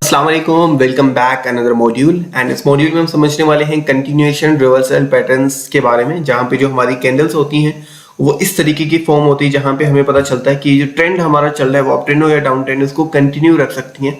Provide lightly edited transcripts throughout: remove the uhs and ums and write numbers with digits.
अस्सलाम वालेकुम, welcome back another module. And इस मॉड्यूल में हम समझने वाले हैं कंटिन्यूएशन रिवर्सल पैटर्न्स के बारे में, जहाँ पे जो हमारी कैंडल्स होती हैं वो इस तरीके की फॉर्म होती है जहाँ पे हमें पता चलता है कि जो ट्रेंड हमारा चल रहा है वो अप ट्रेंड हो या डाउन ट्रेंड, इसको कंटिन्यू रख सकती हैं।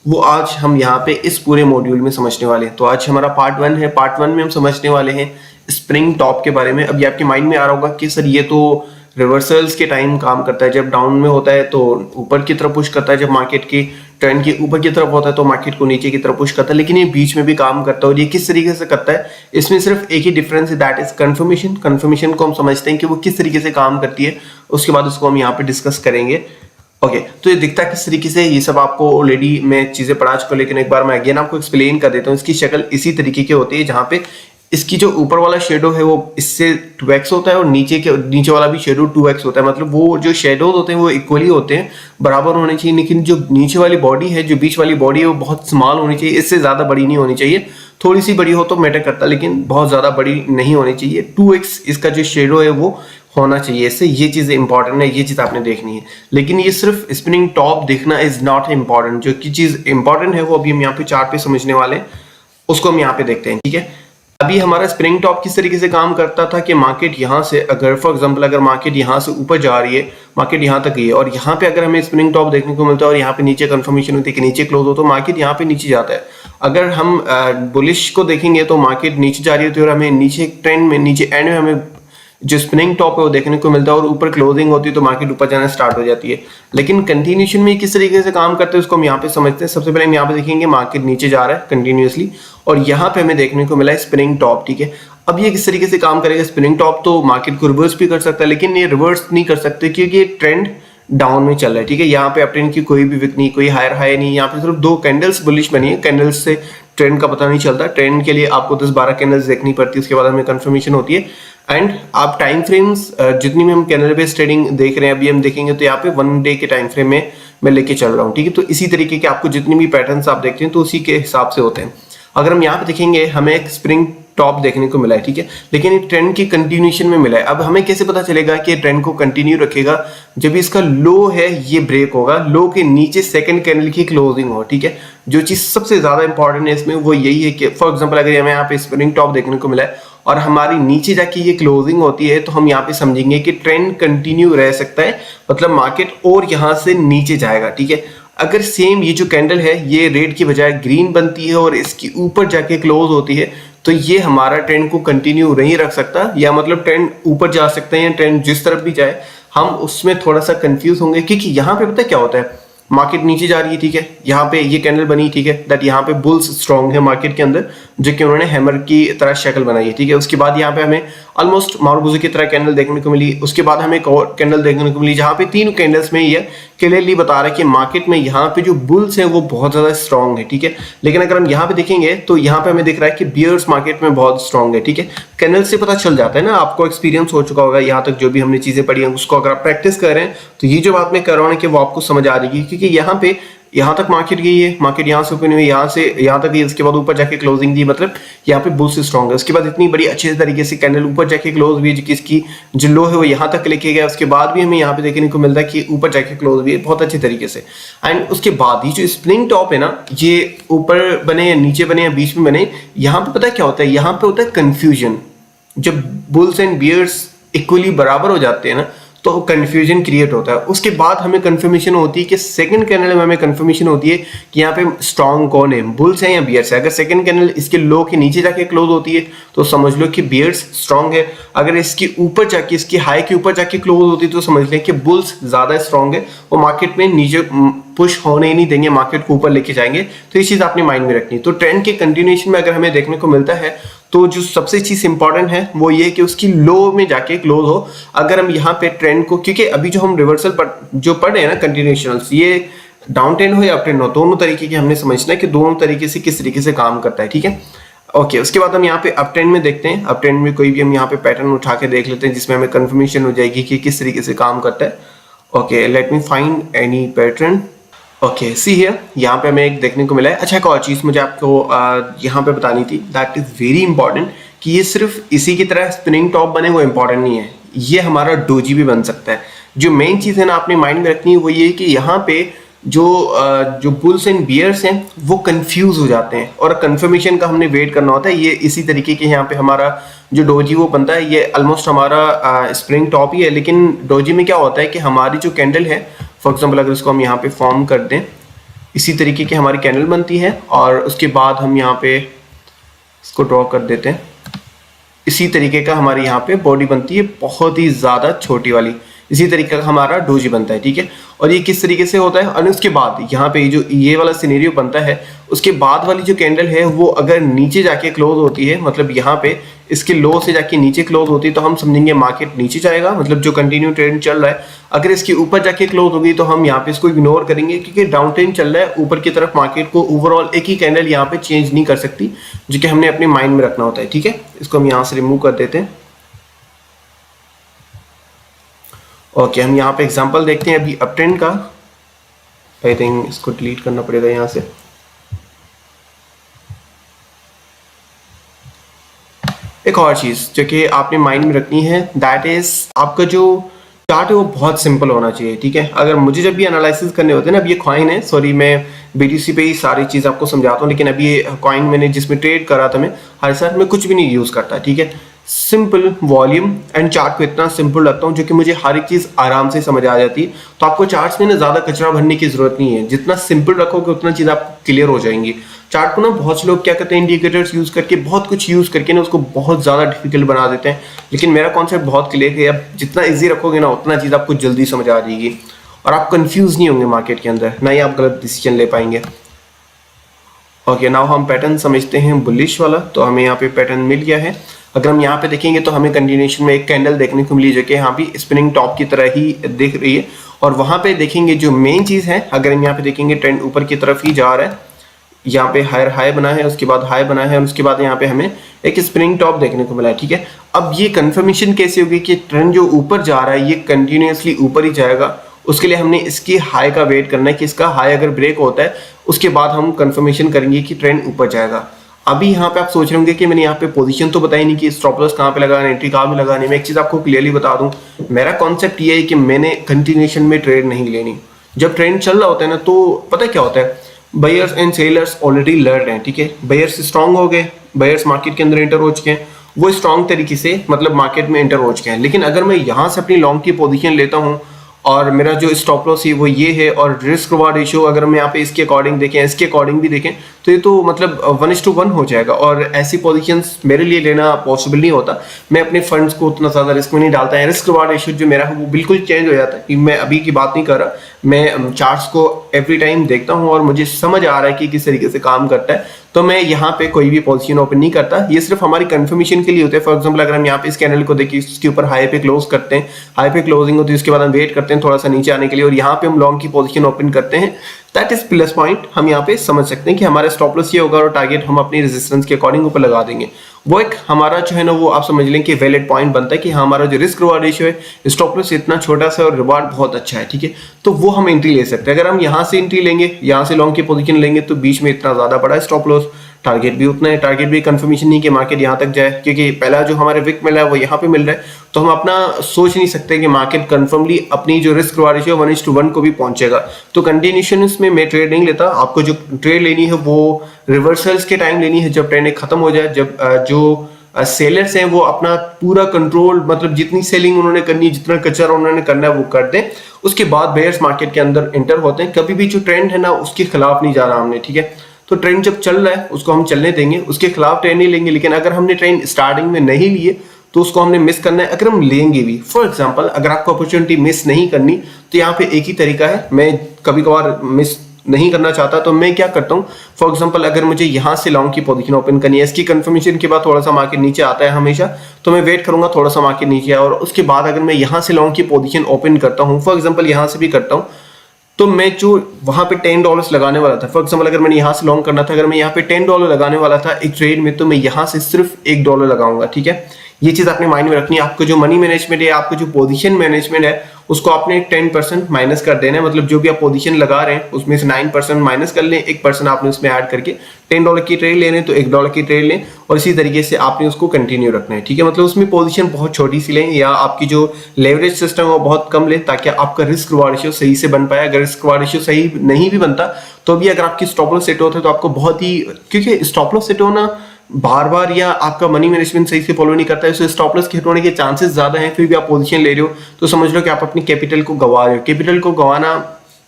वो आज हम यहाँ पे इस पूरे मॉड्यूल में समझने वाले हैं। तो आज हमारा पार्ट 1 है। पार्ट 1 में हम समझने वाले हैं स्प्रिंग टॉप के बारे में। अभी आपके माइंड में आ रहा होगा कि सर ये तो रिवर्सल्स के टाइम काम करता है, जब डाउन में होता है तो ऊपर की तरफ पुश करता है, जब मार्केट की ट्रेंड के ऊपर की तरफ होता है तो मार्केट को नीचे की तरफ पुश करता है, लेकिन ये बीच में भी काम करता है। और ये किस तरीके से करता है, इसमें सिर्फ एक ही डिफरेंस है, दैट इज कंफर्मेशन। कंफर्मेशन को हम समझते हैं कि वो किस तरीके से काम करती है, उसके बाद उसको हम यहाँ पे डिस्कस करेंगे। ओके, तो ये दिखता है किस तरीके से, ये सब आपको ऑलरेडी मैं चीजें पढ़ा चुका हूं, लेकिन एक बार मैं अगेन आपको एक्सप्लेन कर देता हूँ। इसकी शक्ल इसी तरीके की होती है, जहाँ पे इसकी जो ऊपर वाला शेडो है वो इससे 2x होता है और नीचे वाला भी शेडो 2x होता है। मतलब वो जो शेडोज होते हैं वो इक्वली होते हैं, बराबर होने चाहिए, लेकिन जो नीचे वाली बॉडी है, जो बीच वाली बॉडी है, वो बहुत स्मॉल होनी चाहिए, इससे ज्यादा बड़ी नहीं होनी चाहिए। थोड़ी सी बड़ी हो तो मैटर करता है, लेकिन बहुत ज्यादा बड़ी नहीं होनी चाहिए। 2x इसका जो शेडो है वो होना चाहिए, इससे ये चीज इंपॉर्टेंट है, ये चीज आपने देखनी है। लेकिन ये सिर्फ स्पिनिंग टॉप देखना इज नॉट इम्पॉर्टेंट। जो की चीज इंपॉर्टेंट है वो अभी हम यहाँ पे चार्ट पे समझने वाले हैं, उसको हम यहाँ पे देखते हैं। ठीक है, अभी हमारा स्प्रिंग टॉप किस तरीके से काम करता था कि मार्केट यहाँ से, अगर फॉर एग्जांपल अगर मार्केट यहाँ से ऊपर जा रही है, मार्केट यहाँ तक गई है और यहाँ पे अगर हमें स्प्रिंग टॉप देखने को मिलता है और यहाँ पे नीचे कंफर्मेशन होती है कि नीचे क्लोज हो, तो मार्केट यहाँ पे नीचे जाता है। अगर हम बुलिश को देखेंगे तो मार्केट नीचे जा रही होती है और हमें नीचे ट्रेंड में, नीचे एंड में हमें जो स्पिनिंग टॉप है वो देखने को मिलता है और ऊपर क्लोजिंग होती है तो मार्केट ऊपर जाना स्टार्ट हो जाती है। लेकिन कंटिन्यूएशन में किस तरीके से काम करते हैं उसको हम यहाँ पे समझते हैं। सबसे पहले हम यहाँ पे देखेंगे मार्केट नीचे जा रहा है कंटिन्यूअसली और यहाँ पे हमें देखने को मिला है स्पिनिंग टॉप। ठीक है, अब ये किस तरीके से काम करेगा स्पिनिंग टॉप, तो मार्केट को रिवर्स भी कर सकता है, लेकिन ये रिवर्स नहीं कर सकते क्योंकि ये ट्रेंड डाउन में चल रहा है। ठीक है, यहाँ पे अप ट्रेंड की कोई भी विक नहीं, कोई हायर हाई नहीं, यहाँ पे सिर्फ 2 कैंडल्स बुलिश बनी है। कैंडल्स से ट्रेंड का पता नहीं चलता, ट्रेंड के लिए आपको 10-12 कैंडल्स देखनी पड़ती है, उसके बाद हमें कंफर्मेशन होती है। एंड आप टाइम फ्रेम्स जितनी भी हम कैंडल बेस्ड ट्रेडिंग देख रहे हैं अभी हम देखेंगे तो यहाँ पे 1 डे के टाइम फ्रेम में मैं लेके चल रहा हूँ। ठीक है, तो इसी तरीके के आपको जितनी भी पैटर्न्स आप देखते हैं तो उसी के हिसाब से होते हैं। अगर हम यहाँ पे देखेंगे हमें एक स्प्रिंग टॉप देखने को मिला है, ठीक है, लेकिन ये ट्रेंड की कंटिन्यूएशन में मिला है। अब हमें कैसे पता चलेगा कि ट्रेंड को कंटिन्यू रखेगा, जब इसका लो है ये ब्रेक होगा, लो के नीचे सेकंड कैंडल की क्लोजिंग हो। ठीक है, जो चीज सबसे ज्यादा इंपॉर्टेंट है इसमें वो यही है कि फॉर एग्जांपल अगर हमें यहाँ पे स्प्रिंग टॉप देखने को मिला है और हमारी नीचे जाके ये क्लोजिंग होती है तो हम यहाँ पे समझेंगे कि ट्रेंड कंटिन्यू रह सकता है, मतलब मार्केट और यहाँ से नीचे जाएगा। ठीक है, अगर सेम ये जो कैंडल है ये रेड की बजाय ग्रीन बनती है और इसकी ऊपर जाके क्लोज होती है तो ये हमारा ट्रेंड को कंटिन्यू नहीं रख सकता, या मतलब ट्रेंड ऊपर जा सकते हैं, ट्रेंड जिस तरफ भी जाए हम उसमें थोड़ा सा कंफ्यूज होंगे। क्योंकि यहाँ पे पता है क्या होता है, मार्केट नीचे जा रही है, ठीक है, यहाँ पे ये कैंडल बनी, ठीक है, दैट यहाँ पे बुल्स स्ट्रॉन्ग है मार्केट के अंदर, जो कि उन्होंने हैमर की तरह शक्ल बनाई है। ठीक है, उसके बाद यहाँ पे हमें ऑलमोस्ट मारूबुजी की तरह कैंडल देखने को मिली। उसके बाद हमें एक और कैंडल देखने को मिली जहाँ पे 3 कैंडल्स में ये क्लियरली बता रहा है कि मार्केट में यहाँ पे जो बुल्स हैं वो बहुत ज्यादा स्ट्रॉन्ग है। ठीक है, लेकिन अगर हम यहाँ पे देखेंगे तो यहाँ पे हमें दिख रहा है कि बियर्स मार्केट में बहुत स्ट्रॉन्ग है। ठीक है, कैंडल से पता चल जाता है ना, आपको एक्सपीरियंस हो चुका होगा यहाँ तक, जो भी हमने चीजें पढ़ी हैं उसको अगर आप प्रैक्टिस कर रहे हैं तो ये जो बात मैं कर रहा हूँ कि वो आपको समझ आ रही है। क्योंकि यहाँ तक मार्केट गई है, मार्केट यहाँ से ओपन हुई, यहाँ से यहाँ तक गई, उसके बाद ऊपर जाके क्लोजिंग दी, मतलब यहाँ पे बुल्स स्ट्रॉन्ग है। उसके बाद इतनी बड़ी अच्छे तरीके से कैंडल ऊपर जाके क्लोज हुई, जिसकी जो लो है वो यहाँ तक लेके गया। उसके बाद भी हमें यहाँ पे देखने को मिलता है कि ऊपर जाके क्लोज हुई बहुत अच्छे तरीके से। एंड उसके बाद ये जो स्प्रिंग टॉप है ना, ये ऊपर बने या नीचे बने या बीच में बने, यहाँ पे पता है क्या होता है, यहाँ पे होता है कंफ्यूजन। जब बुल्स एंड बियर्स इक्वली बराबर हो जाते हैं ना तो कंफ्यूजन क्रिएट होता है। उसके बाद हमें कंफर्मेशन होती है कि सेकंड कैंडल में हमें कंफर्मेशन होती है कि यहाँ पे स्ट्रॉन्ग कौन है, बुल्स है या बियर्स है। अगर सेकंड कैंडल इसके लो के नीचे जाके क्लोज होती है तो समझ लो कि बियर्स स्ट्रॉन्ग है। अगर इसके ऊपर जाके, इसकी हाई के ऊपर जाके क्लोज होती है तो समझ लें कि बुल्स ज्यादा स्ट्रॉन्ग है, वो मार्केट में नीचे पुश होने ही नहीं देंगे, मार्केट को ऊपर लेके जाएंगे। तो ये चीज आपने माइंड में रखनी। तो ट्रेंड के कंटिन्यूएशन में अगर हमें देखने को मिलता है तो जो सबसे चीज इंपॉर्टेंट है वो ये कि उसकी लो में जाके क्लोज हो। अगर हम यहाँ पे ट्रेंड को, क्योंकि अभी जो हम रिवर्सल जो पढ़ रहे हैं ना कंटिन्यूएशनल्स, ये डाउन ट्रेंड हो या अप ट्रेंड हो, दोनों तरीके के हमने समझना है कि दोनों तरीके से किस तरीके से काम करता है। ठीक है, ओके, उसके बाद हम यहाँ पे अप ट्रेंड में देखते हैं। अप ट्रेंड में कोई भी हम यहाँ पे पैटर्न उठा के देख लेते हैं जिसमें हमें कंफर्मेशन हो जाएगी कि किस तरीके से काम करता है। Okay, let me find any pattern. Okay, see here, यहाँ पे हमें एक देखने को मिला है। अच्छा, एक और चीज मुझे आपको यहाँ पे बतानी थी, दैट इज वेरी इंपॉर्टेंट, कि ये सिर्फ इसी की तरह स्पिनिंग टॉप बने वो इंपॉर्टेंट नहीं है, ये हमारा डोजी भी बन सकता है। जो मेन चीज है ना आपने माइंड में रखनी है वो ये कि यहाँ पे जो बुल्स एंड बियर्स हैं वो कंफ्यूज हो जाते हैं, और कंफर्मेशन का हमने वेट करना होता है। ये इसी तरीके के यहाँ पे हमारा जो डोजी वो बनता है, ये ऑलमोस्ट हमारा स्प्रिंग टॉप ही है, लेकिन डोजी में क्या होता है कि हमारी जो कैंडल है, फॉर एग्जाम्पल अगर इसको हम यहाँ पे फॉर्म कर दें, इसी तरीके की हमारी कैंडल बनती है, और उसके बाद हम यहाँ पे इसको ड्रॉ कर देते हैं। इसी तरीके का हमारी यहाँ पे बॉडी बनती है, बहुत ही ज़्यादा छोटी वाली। इसी तरीके का हमारा डोजी बनता है, ठीक है। और ये किस तरीके से होता है, और उसके बाद यहाँ पे जो ये वाला सिनेरियो बनता है, उसके बाद वाली जो कैंडल है वो अगर नीचे जाके क्लोज होती है, मतलब यहाँ पे इसके लो से जाके नीचे क्लोज होती है, तो हम समझेंगे मार्केट नीचे जाएगा, मतलब जो कंटिन्यू ट्रेंड चल रहा है। अगर इसके ऊपर जाके क्लोज होगी तो हम यहाँ पे इसको इग्नोर करेंगे, क्योंकि डाउन ट्रेंड चल रहा है ऊपर की तरफ, मार्केट को ओवरऑल एक ही कैंडल यहाँ पे चेंज नहीं कर सकती, जो कि हमने अपने माइंड में रखना होता है, ठीक है। इसको हम यहाँ से रिमूव कर देते हैं। ओके, हम यहाँ पे एग्जांपल देखते हैं अभी अप ट्रेंड का। आई थिंक इसको डिलीट करना पड़ेगा यहाँ से। एक और चीज़ जो कि आपने माइंड में रखनी है, दैट इज आपका जो चार्ट है वो बहुत सिंपल होना चाहिए, ठीक है। अगर मुझे जब भी एनालिसिस करने होते हैं ना, अब ये कॉइन है, सॉरी मैं बीटीसी पे ही सारी चीज़ आपको समझाता हूँ, लेकिन अभी ये कॉइन मैंने जिसमें ट्रेड करा था मैं, हर साल में कुछ भी नहीं यूज़ करता, ठीक है। सिंपल वॉल्यूम एंड चार्ट को इतना सिंपल रखता हूँ जो कि मुझे हर एक चीज़ आराम से समझ आ जाती है। तो आपको चार्ट्स में ना ज़्यादा कचरा भरने की जरूरत नहीं है, जितना सिंपल रखोगे उतना चीज़ आप क्लियर हो जाएंगी। चार्ट को ना बहुत से लोग क्या करते हैं, इंडिकेटर्स यूज करके, बहुत कुछ यूज करके ना उसको बहुत ज़्यादा डिफिकल्ट बना देते हैं, लेकिन मेरा कॉन्सेप्ट बहुत क्लियर है। आप जितना ईजी रखोगे ना उतना चीज़ आपको जल्दी समझ आ जाएगी, और आप कंफ्यूज नहीं होंगे मार्केट के अंदर, ना ही आप गलत डिसीजन ले पाएंगे। ओके, नाउ हम पैटर्न समझते हैं बुलिश वाला। तो हमें यहाँ पे पैटर्न मिल गया है। अगर हम यहाँ पे देखेंगे तो हमें कंटिन्यूएशन में एक कैंडल देखने को मिली, जो कि यहाँ पे स्पिनिंग टॉप की तरह ही दिख रही है। और वहाँ पे देखेंगे जो मेन चीज़ है, अगर हम यहाँ पे देखेंगे ट्रेंड ऊपर की तरफ ही जा रहा है, यहाँ पे हायर हाई बना है, उसके बाद हाई बना है, और उसके बाद यहाँ पे हमें एक स्प्रिंग टॉप देखने को मिला है, ठीक है। अब ये कंफर्मेशन कैसे होगी कि ट्रेंड जो ऊपर जा रहा है ये कंटिन्यूअसली ऊपर ही जाएगा, उसके लिए हमने इसकी हाई का वेट करना है कि इसका हाई अगर ब्रेक होता है उसके बाद हम कंफर्मेशन करेंगे कि ट्रेंड ऊपर जाएगा। अभी यहाँ पे आप सोच रहे होंगे कि मैंने यहाँ पे पोजीशन तो बताई नहीं कि स्टॉप लॉस कहाँ पे लगाना, एंट्री कहाँ पे लगानी। मैं एक चीज़ आपको क्लियरली बता दूँ, मेरा कॉन्सेप्ट ये है कि मैंने कंटिन्यूएशन में ट्रेड नहीं लेनी। जब ट्रेंड चल रहा होता है ना, तो पता क्या होता है, बायर्स एंड सेलर्स ऑलरेडी लड़ रहे हैं, ठीक है। बायर्स स्ट्रांग हो गए, बायर्स मार्केट के अंदर एंटर हो चुके हैं, वो स्ट्रांग तरीके से मतलब मार्केट में एंटर हो चुके हैं। लेकिन अगर मैं यहाँ से अपनी लॉन्ग की पोजीशन लेता हूँ और मेरा जो स्टॉप लॉस है वो ये है, और रिस्क रिवार्ड रेशियो अगर हम यहाँ पे इसके अकॉर्डिंग देखें, इसके अकॉर्डिंग भी देखें, तो ये तो मतलब 1:1 हो जाएगा, और ऐसी पोजीशंस मेरे लिए लेना पॉसिबल नहीं होता। मैं अपने फंड्स को उतना ज़्यादा रिस्क में नहीं डालता है। रिस्क रिवार्ड रेशियो जो मेरा है वो बिल्कुल चेंज हो जाता है, कि मैं अभी की बात नहीं कर रहा, मैं चार्ट्स को एवरी टाइम देखता हूँ और मुझे समझ आ रहा है कि किस तरीके से काम करता है, तो मैं यहाँ पे कोई भी पोजीशन ओपन नहीं करता। ये सिर्फ हमारी कंफर्मेशन के लिए होता है। फॉर एग्जांपल अगर हम यहाँ पे इस कैंडल को देखिए, इसके ऊपर हाई पे क्लोज करते हैं, हाई पे क्लोजिंग होती है, उसके बाद हम वेट करते हैं थोड़ा सा नीचे आने के लिए, और यहाँ पे हम लॉन्ग की पोजीशन ओपन करते हैं, दैट इज प्लस पॉइंट। हम यहाँ पे समझ सकते हैं कि हमारा स्टॉप लॉस ये होगा और टारगेट हम अपनी रेजिस्टेंस के अकॉर्डिंग ऊपर लगा देंगे। वो एक हमारा जो है ना, वो आप समझ लें कि वैलिड पॉइंट बनता है कि हमारा जो रिस्क रिवार्ड रेशियो है, स्टॉप लॉस इतना छोटा सा और रिवार्ड बहुत अच्छा है, ठीक है, तो वो हम एंट्री ले सकते हैं। अगर हम यहाँ से एंट्री लेंगे, यहाँ से लॉन्ग की पोजीशन लेंगे, तो बीच में इतना ज्यादा बड़ा स्टॉप लॉस, टारगेट भी उतना है, टारगेट भी कंफर्मेशन नहीं कि मार्केट यहाँ तक जाए, क्योंकि पहला जो हमारे विक मिला है वो यहाँ पे मिल रहा है, तो हम अपना सोच नहीं सकते कि मार्केट कंफर्मली अपनी जो रिस्क रिवार्ड रेशियो 1:1 को भी पहुंचेगा। तो कंटिन्यूएशन में मैं ट्रेड नहीं लेता। आपको जो ट्रेड लेनी है वो रिवर्सल्स के टाइम लेनी है, जब ट्रेंड खत्म हो जाए, जब जो सेलर्स हैं वो अपना पूरा कंट्रोल, मतलब जितनी सेलिंग उन्होंने करनी है, जितना कचरा उन्होंने करना है वो कर दें, उसके बाद बेयर्स मार्केट के अंदर एंटर होते हैं। कभी भी जो ट्रेंड है ना उसके खिलाफ नहीं जाना हमने, ठीक है। तो ट्रेंड जब चल रहा है उसको हम चलने देंगे, उसके खिलाफ ट्रेंड नहीं लेंगे। लेकिन अगर हमने ट्रेंड स्टार्टिंग में नहीं लिए तो उसको हमने मिस करना है। अगर हम लेंगे भी, फॉर एग्जांपल अगर आपको अपॉर्चुनिटी मिस नहीं करनी, तो यहाँ पे एक ही तरीका है। मैं कभी कभार मिस नहीं करना चाहता तो मैं क्या करता हूँ, फॉर एग्जांपल अगर मुझे यहाँ से लॉन्ग की पोजीशन ओपन करनी है, इसकी कंफर्मेशन के बाद थोड़ा सा मार्केट नीचे आता है हमेशा, तो मैं वेट करूंगा थोड़ा सा मार्केट नीचे आए, और उसके बाद अगर मैं यहाँ से लॉन्ग की पोजीशन ओपन करता हूँ, फॉर एग्जांपल यहाँ से भी करता हूँ, तो मैं जो वहां पे $10 लगाने वाला था, फॉर एग्जांपल अगर मैंने यहाँ से लॉन्ग करना था, अगर मैं यहाँ पे $10 लगाने वाला था एक ट्रेड में, तो मैं यहाँ से सिर्फ $1 लगाऊंगा, ठीक है। ये चीज आपने माइंड में रखनी है। आपको जो मनी मैनेजमेंट है, आपको जो पोजीशन मैनेजमेंट है, उसको आपने 10% माइनस कर देना है। मतलब जो भी आप पोजीशन लगा रहे हैं उसमें से 9% माइनस कर लें, 1% आपने उसमें ऐड करके $10 की ट्रेड लेने तो $1 की ट्रेड लें, और इसी तरीके से आपने उसको कंटिन्यू रखना है, ठीक है। मतलब उसमें पोजीशन बहुत छोटी सी लें, या आपकी जो लेवरेज सिस्टम है वो बहुत कम लें, ताकि आपका रिस्क रिवार्ड रेशियो सही से बन पाए। अगर रिस्क रिवार्ड रेशियो सही नहीं भी बनता तो भी अगर आपकी स्टॉप लॉस सेट होता है तो आपको बहुत ही, क्योंकि स्टॉप लॉस सेट होना बार बार, या आपका मनी मैनेजमेंट सही से फॉलो नहीं करता है, उससे स्टॉप लॉस हिट होने के चांसेस ज्यादा हैं, फिर भी आप पोजीशन ले रहे हो तो समझ लो कि आप अपनी कैपिटल को गंवा रहे हो। कैपिटल को गंवाना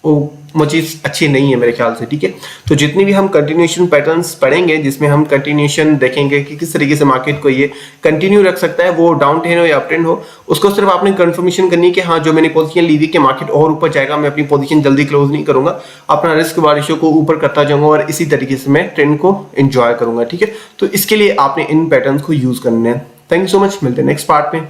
वो चीज अच्छी नहीं है मेरे ख्याल से, ठीक है। तो जितनी भी हम कंटिन्यूएशन पैटर्न्स पढ़ेंगे, जिसमें हम कंटिन्यूएशन देखेंगे कि किस तरीके से मार्केट को ये कंटिन्यू रख सकता है, वो डाउन ट्रेंड हो या अप ट्रेंड हो, उसको सिर्फ आपने कंफर्मेशन करनी है कि हाँ, जो मैंने पोजीशन ली थी कि मार्केट और ऊपर जाएगा, मैं अपनी पोजीशन जल्दी क्लोज नहीं करूंगा, अपना रिस्क रेशियो को ऊपर करता जाऊंगा और इसी तरीके से मैं ट्रेंड को एंजॉय करूंगा, ठीक है। तो इसके लिए आपने इन पैटर्न्स को यूज करना है। थैंक यू सो मच, मिलते हैं नेक्स्ट पार्ट में।